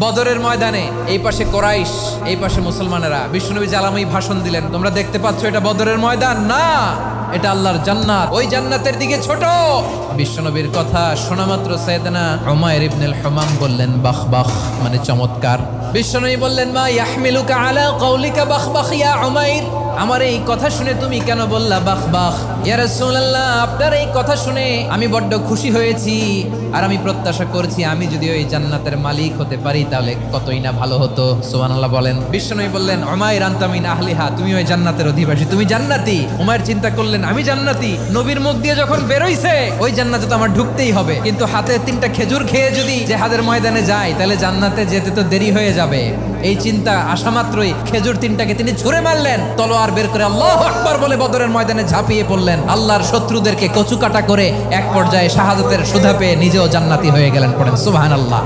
বদরের ময়দানে এই পাশে কোরাইশ, এই পাশে মুসলমানেরা। বিশ্বনবী জালাময়ী ভাষণ দিলেন, তোমরা দেখতে পাচ্ছ এটা বদরের ময়দান না, এটা আল্লাহর জান্নাত, ওই জান্নাতের দিকে ছোট। বিশ্বনবীর কথা শোনা মাত্র সাইয়েদনা উমাইর ইবনুল হুমাম বললেন বাখ বাখ, মানে চমৎকার। বিশ্বনবী বললেন মা ইয়াহমিলুকা আলা কওলিকা বাখ বাখ ইয়া উমাইর, আমার এই কথা শুনে তুমি কেন বললা বাখ বাখ? ইয়া রাসূলুল্লাহ, আপনার এই কথা শুনে আমি বড্ড খুশি হয়েছি, আর আমি প্রত্যাশা করছি আমি যদি ওই জান্নাতের মালিক হতে পারি তাহলে কতই না ভালো হতো। সুবহানাল্লাহ বলেন। বিশ্বনবী বললেন উমাইর আনতা মিন আহলিহা, তুমি ওই জান্নাতের অধিবাসী, তুমি জান্নাতি। উমাইর চিন্তা করলেন আমি জান্নাতি, নবীর মুখ দিয়ে যখন বেরোইছে ওই জান্নাতে তো আমার ঢুকতেই হবে, কিন্তু হাতে 3টা খেজুর খেয়ে যদি জেহাদের ময়দানে যাই তাহলে জান্নাতে যেতে তো দেরি হয়ে যাবে। এই চিন্তা আসা মাত্রই খেজুর 3টাকে তিনি ছুঁড়ে মারলেন, তলোয়ার বের করে আল্লাহু আকবার বলে বদরের ময়দানে ঝাঁপিয়ে পড়লেন। আল্লাহর শত্রুদেরকে কচুকাটা করে এক পর্যায়ে শাহাদাতের সুধা পেয়ে নিজেও জান্নাতি হয়ে গেলেন। পড়েন সুবহানাল্লাহ।